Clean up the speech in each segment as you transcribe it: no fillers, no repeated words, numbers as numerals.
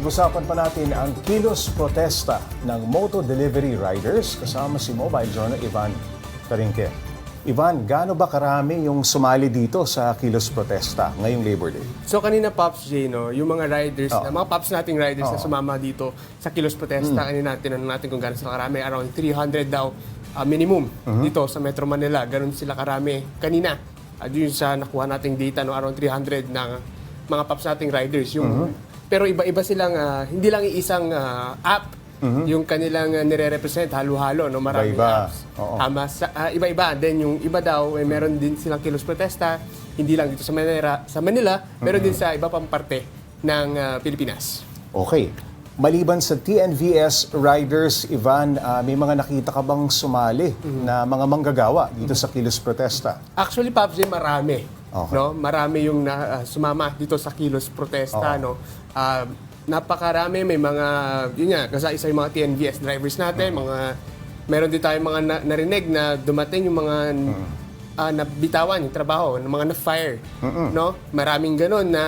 Pag-usapan pa natin ang kilos protesta ng Moto Delivery Riders kasama si Mobile Journal Ivan Tarinque. Ivan, gaano ba karami yung sumali dito sa kilos protesta ngayong Labor Day? So kanina Pops J, no, yung mga riders, mga Pops nating riders na sumama dito sa kilos protesta, kanina tinanong natin kung gaano sila karami, around 300 daw minimum dito sa Metro Manila. Ganon sila karami kanina. Yun sa nakuha nating data, no, around 300 ng mga Pops nating riders. Yung pero iba-iba silang, hindi lang iisang app, yung kanilang nire-represent, halo-halo, no? Maraming Iba-iba. apps. Tama, iba-iba. Then yung iba daw, meron din silang kilos protesta, hindi lang dito sa Manila, pero din sa iba pang parte ng Pilipinas. Okay. Maliban sa TNVS Riders, Ivan, may mga nakita ka bang sumali na mga manggagawa dito sa kilos protesta? Actually, Pops, marami. Okay. No? Marami yung sumama dito sa kilos protesta. No? Napakarami, may mga, yun nga, kasi isa yung mga TNVS drivers natin, meron din tayong mga narinig na dumating yung mga nabitawan yung trabaho, ng mga na-fire. No? Maraming ganun na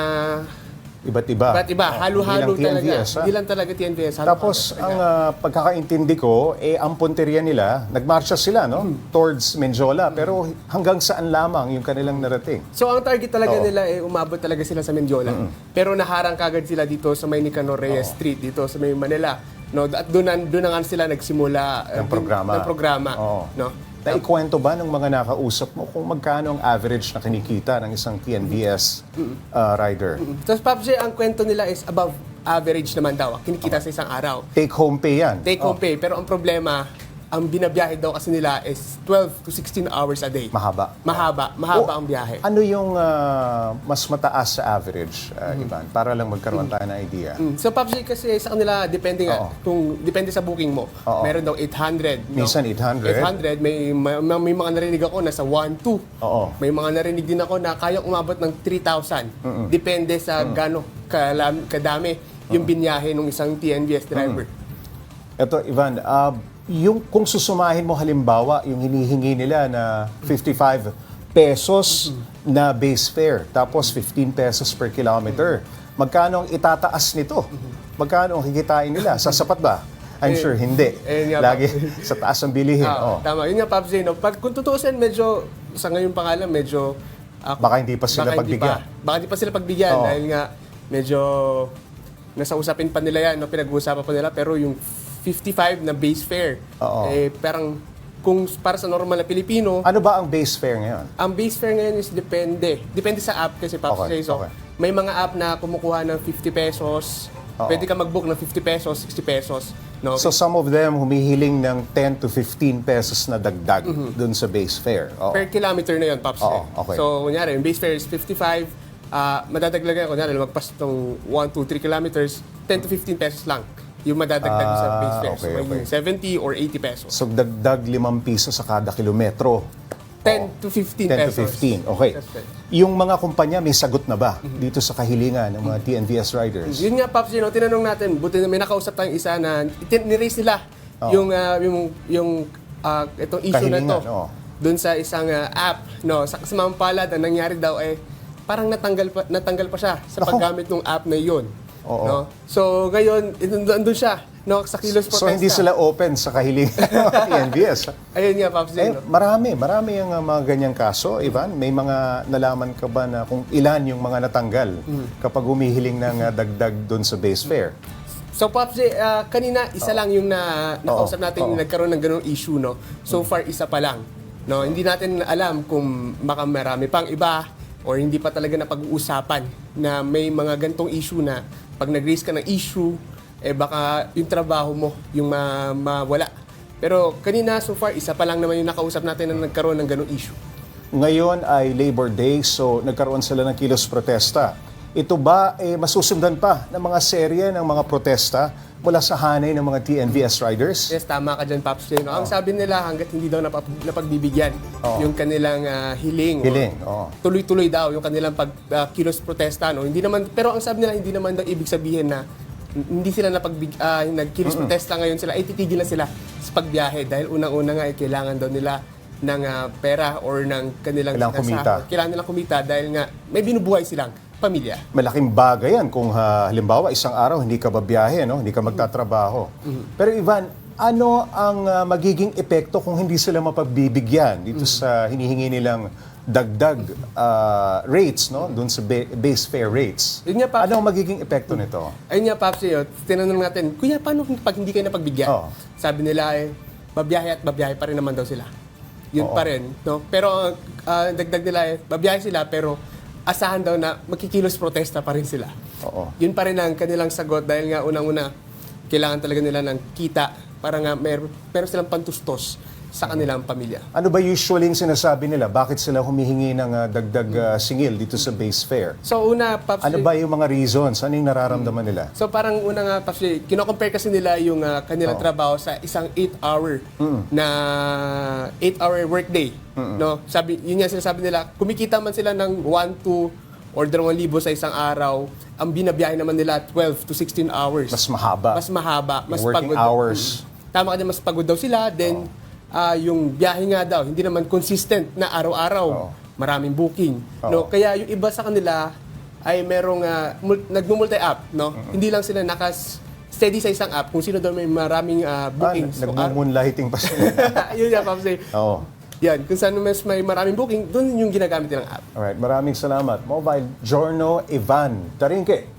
Iba't iba. halo-halo Hindi lang talaga. TNVS, Hindi lang talaga TNVS. Tapos, ang pagkakaintindi ko, ang punteriya nila, nagmarsya sila, no? Towards Menjola, pero hanggang saan lamang yung kanilang narating? So, ang target talaga nila, umabot talaga sila sa Mendiola. Pero naharang kagad sila dito sa may Nicanor Reyes Street, dito sa may Manila. No? At doon na nga sila nagsimula Ng programa. No? Naikwento ba ng mga nakausap mo kung magkano ang average na kinikita ng isang TNVS rider? Tapos, Pops J, ang kwento nila is above average naman daw. Kinikita sa isang araw. Take-home pay yan? Take-home pay. Pero ang problema, ang binabiyahe daw kasi nila is 12 to 16 hours a day. Mahaba. Mahaba ang biyahe. Ano yung mas mataas sa average, Ivan? Para lang magkaroon tayo ng idea. So, Pops J, kasi sa kanila, depende sa booking mo. Meron daw 800. No? Minsan 800. 800. May mga narinig ako na sa 1,200. May mga narinig din ako na kayang umabot ng 3,000. Depende sa gaano kadami yung binyahe ng isang TNVS driver. Ito, Ivan, yung kung susumahin mo halimbawa, yung hinihingi nila na 55 pesos na base fare, tapos 15 pesos per kilometer, magkano ang itataas nito? Magkano ang kikitain nila? Sasapat ba? I'm sure hindi. Lagi sa taas ang bilihin. Tama. Yun nga, Pops J, no? Kung tutuusin, medyo, sa ngayon pa nga lang, medyo... baka hindi pa sila pagbigyan. Baka hindi pa sila pagbigyan dahil nga medyo nasa usapin pa nila yan, no? Pinag-uusapan pa nila, pero yung 55 na base fare, parang kung para sa normal na Pilipino... Ano ba ang base fare ngayon? Ang base fare ngayon is depende sa app kasi, Pops J. So, may mga app na kumukuha ng 50 pesos, pwede ka mag-book ng 50 pesos, 60 pesos. No? So some of them humihiling ng 10 to 15 pesos na dagdag dun sa base fare. Per kilometer na yun, Pops. Okay. So, kunyari, yung base fare is 55, madadaglagan, kunyari, lumagpas itong 1, 2, 3 kilometers, 10 to 15 pesos lang yung madadagdag sa base fare. Okay. So, 70 or 80 pesos. So dagdag 5 piso sa kada kilometro. 10 to 15 10 pesos. to 15. Okay. Yung mga kumpanya may sagot na ba dito sa kahilingan ng mga TNVS riders? Yun nga, Pops, tinanong natin, buti na may nakausap tayong isa na niraise nila itong issue na to doon sa isang app. No? Sa kasamang palad, ang nangyari daw parang natanggal pa siya sa paggamit ng app na yun. No? So, ngayon, andun siya, no, sa kilos protesta. So, hindi sila open sa kahilingan ng TNVS? Ayun nga, Pops. No? Marami ang mga ganyang kaso, Ivan. May mga nalaman ka ba na kung ilan yung mga natanggal kapag humihiling ng dagdag doon sa base fare? So, Pops, kanina, isa lang yung nakausap natin nagkaroon ng ganung issue, no? So far, isa pa lang. No? Hindi natin alam kung baka marami pang iba or hindi pa talaga napag-uusapan na may mga gantong issue na pag nag-raise ka ng issue, baka yung trabaho mo yung mawala. Pero kanina, so far, isa pa lang naman yung nakausap natin na nagkaroon ng ganung issue. Ngayon ay Labor Day, so nagkaroon sila ng kilos protesta. Ito ba masusundan pa ng mga serye ng mga protesta mula sa hanay ng mga TNVS riders? Yes, tama ka dyan, Pops. No? Ang sabi nila, hanggat hindi daw napagbibigyan yung kanilang hiling. Tuloy-tuloy daw yung kanilang kilos protesta. No? Hindi naman, pero ang sabi nila, hindi naman daw ibig sabihin na hindi sila nagkilos protesta ngayon sila, titigil na sila sa pagbiyahe dahil unang-una nga kailangan daw nila ng pera or ng kanilang kailangan kumita. Kailangan nilang kumita dahil nga may binubuhay silang pamilya. Malaking bagay yan kung halimbawa isang araw hindi ka babiyahe, no? Hindi ka magtatrabaho. Pero Ivan, ano ang magiging epekto kung hindi sila mapagbibigyan dito sa hinihingi nilang dagdag rates, no? Doon sa base fare rates? Yun nga, Paps. Ano ang magiging epekto nito? Ayun nga, Paps, tinanong natin, Kuya, paano pag hindi kayo napagbigyan? Oo. Sabi nila, babiyahe at babiyahe pa rin naman daw sila. Yun Oo. pa rin. No? Pero dagdag nila, babiyahe sila, pero asahan daw na magkikilos protesta pa rin sila. Oo. Yun pa rin ang kanilang sagot dahil nga unang-una, kailangan talaga nila ng kita para nga meron silang pantustos sa kanilang pamilya. Ano ba usually yung sinasabi nila? Bakit sila humihingi ng dagdag singil dito sa base fare? So una, Paps, Ano ba yung mga reasons? Ano yung nararamdaman nila? so parang una nga, Paps, kino-compare kasi nila yung kanilang trabaho sa isang 8-hour na 8-hour workday. No? Yun nga sinasabi nila, kumikita man sila ng 1 to or 2,000 sa isang araw, ang binabiyahe naman nila 12 to 16 hours. Mas mahaba. Mas mahaba, mas Working pagod. hours. Tama ka din, mas pagod daw sila. Then, yung biyahe nga daw, hindi naman consistent na araw-araw. Maraming booking. No? Kaya yung iba sa kanila ay merong nagmumulti-app. No? Hindi lang sila steady sa isang app kung sino daw may maraming bookings. Nagmumunlahiting pa sila. Yun yan, Paps. Oo. Yan, kung saan mas may maraming booking, doon yung ginagamit nilang app. Alright, maraming salamat. Mobile Giorno Ivan Tarinque.